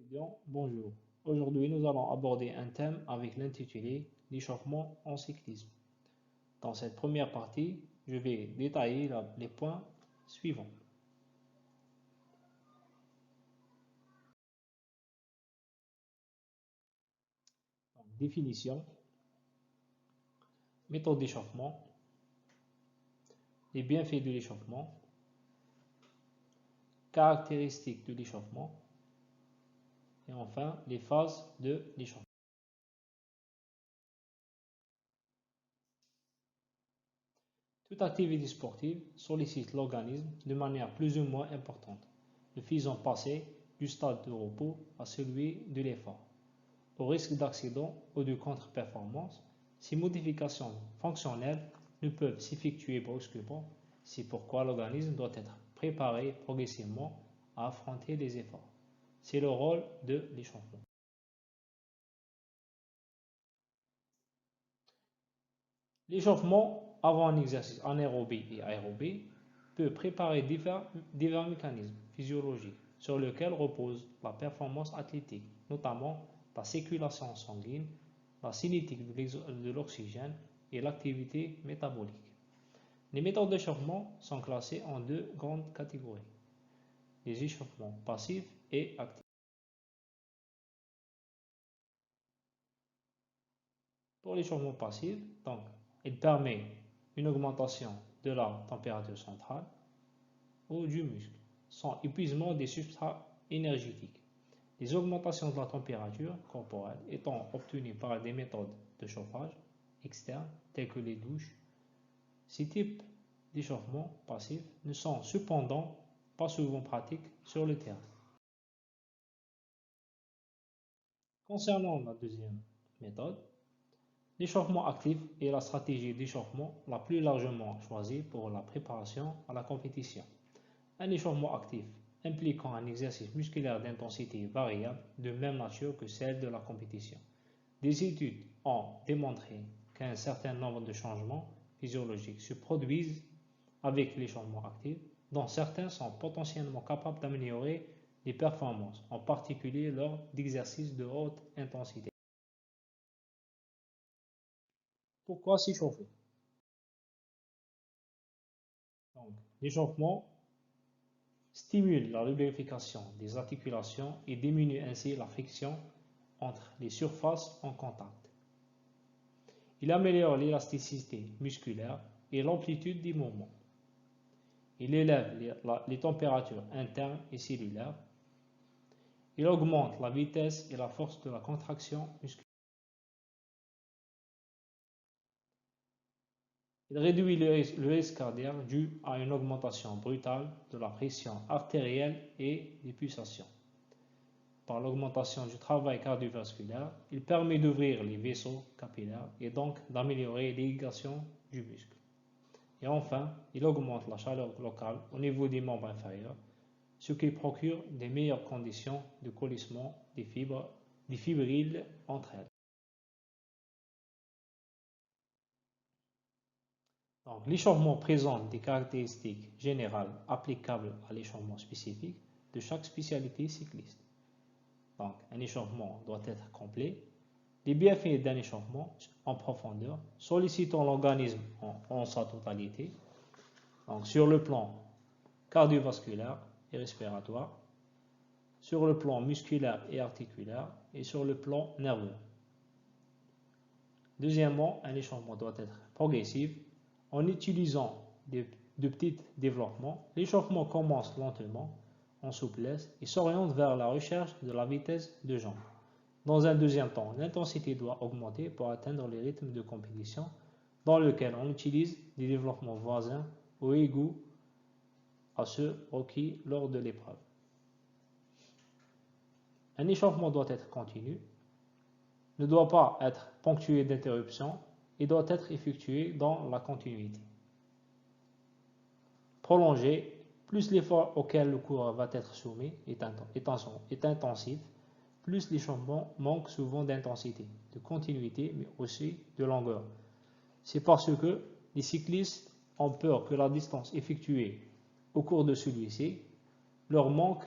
Étudiants, bonjour. Aujourd'hui, nous allons aborder un thème avec l'intitulé l'échauffement en cyclisme. Dans cette première partie, je vais détailler les points suivants. Donc, définition, méthode d'échauffement, les bienfaits de l'échauffement, caractéristiques de l'échauffement et enfin les phases de l'échauffement. Toute activité sportive sollicite l'organisme de manière plus ou moins importante, le faisant passer du stade de repos à celui de l'effort. Au risque d'accident ou de contre-performance, ces modifications fonctionnelles ne peuvent s'effectuer brusquement, c'est pourquoi l'organisme doit être préparé progressivement à affronter les efforts. C'est le rôle de l'échauffement. L'échauffement avant un exercice anaérobie et aérobie peut préparer divers mécanismes physiologiques sur lesquels repose la performance athlétique, notamment la circulation sanguine, la cinétique de l'oxygène et l'activité métabolique. Les méthodes d'échauffement sont classées en deux grandes catégories, les échauffements passifs et actifs. Pour l'échauffement passif, donc, il permet une augmentation de la température centrale ou du muscle, sans épuisement des substrats énergétiques. Les augmentations de la température corporelle étant obtenues par des méthodes de chauffage externes telles que les douches, ces types d'échauffement passif ne sont cependant pas souvent pratiques sur le terrain. Concernant la deuxième méthode, l'échauffement actif est la stratégie d'échauffement la plus largement choisie pour la préparation à la compétition. Un échauffement actif impliquant un exercice musculaire d'intensité variable de même nature que celle de la compétition. Des études ont démontré qu'un certain nombre de changements physiologiques se produisent avec l'échauffement actif, dont certains sont potentiellement capables d'améliorer les performances, en particulier lors d'exercices de haute intensité. Pourquoi s'échauffer? Donc, l'échauffement stimule la lubrification des articulations et diminue ainsi la friction entre les surfaces en contact. Il améliore l'élasticité musculaire et l'amplitude des mouvements. Il élève les températures internes et cellulaires. Il augmente la vitesse et la force de la contraction musculaire. Il réduit le risque cardiaque dû à une augmentation brutale de la pression artérielle et des pulsations. Par l'augmentation du travail cardiovasculaire, il permet d'ouvrir les vaisseaux capillaires et donc d'améliorer l'irrigation du muscle. Et enfin, il augmente la chaleur locale au niveau des membres inférieurs, ce qui procure des meilleures conditions de collissement des fibrilles entre elles. Donc, l'échauffement présente des caractéristiques générales applicables à l'échauffement spécifique de chaque spécialité cycliste. Donc, un échauffement doit être complet. Les bienfaits d'un échauffement en profondeur, sollicitant l'organisme en sa totalité, donc sur le plan cardiovasculaire et respiratoire, sur le plan musculaire et articulaire et sur le plan nerveux. Deuxièmement, un échauffement doit être progressif. En utilisant de petits développements, l'échauffement commence lentement, en souplesse, et s'oriente vers la recherche de la vitesse de jambe. Dans un deuxième temps, l'intensité doit augmenter pour atteindre les rythmes de compétition dans lesquels on utilise des développements voisins ou égaux à ceux requis lors de l'épreuve. Un échauffement doit être continu, ne doit pas être ponctué d'interruptions et doit être effectué dans la continuité. Prolongé, plus l'effort auquel le coureur va être soumis est intensif, plus l'échauffement manque souvent d'intensité, de continuité, mais aussi de longueur. C'est parce que les cyclistes ont peur que la distance effectuée au cours de celui-ci leur manque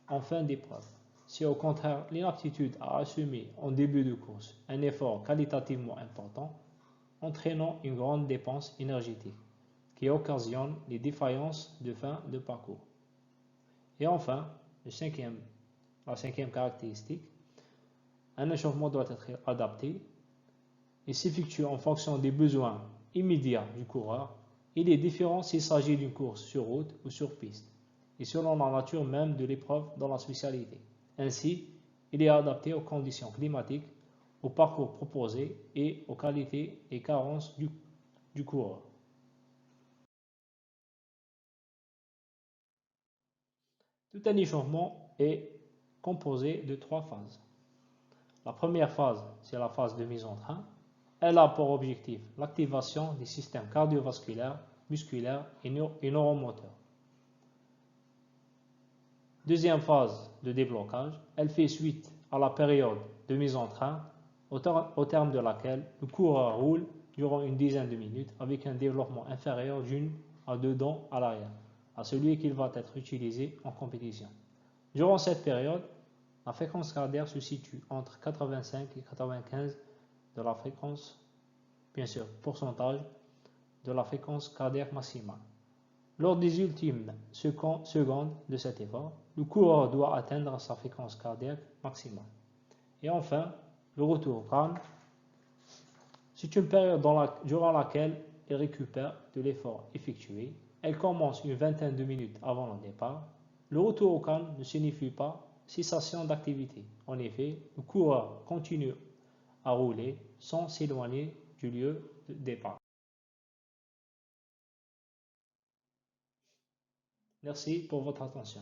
en fin d'épreuve. Si au contraire l'inaptitude à assumer en début de course un effort qualitativement important, entraînant une grande dépense énergétique, qui occasionne les défaillances de fin de parcours. Et enfin, la cinquième caractéristique, un échauffement doit être adapté. Il s'effectue en fonction des besoins immédiats du coureur. Il est différent s'il s'agit d'une course sur route ou sur piste, et selon la nature même de l'épreuve dans la spécialité. Ainsi, il est adapté aux conditions climatiques, au parcours proposé et aux qualités et carences du coureur. Tout un échauffement est composé de 3 phases. La première phase, c'est la phase de mise en train. Elle a pour objectif l'activation des systèmes cardiovasculaires, musculaires et neuromoteurs. Deuxième phase de déblocage, elle fait suite à la période de mise en train, au terme de laquelle le coureur roule durant une dizaine de minutes avec un développement inférieur d'une à 2 dents à l'arrière, à celui qui va être utilisé en compétition. Durant cette période, la fréquence cardiaque se situe entre 85 et 95 de la fréquence, bien sûr, pourcentage de la fréquence cardiaque maximale. Lors des ultimes secondes de cet effort, le coureur doit atteindre sa fréquence cardiaque maximale. Et enfin, le retour au calme, c'est une période durant laquelle il récupère de l'effort effectué. Elle commence une vingtaine de minutes avant le départ. Le retour au calme ne signifie pas cessation d'activité. En effet, le coureur continue à rouler sans s'éloigner du lieu de départ. Merci pour votre attention.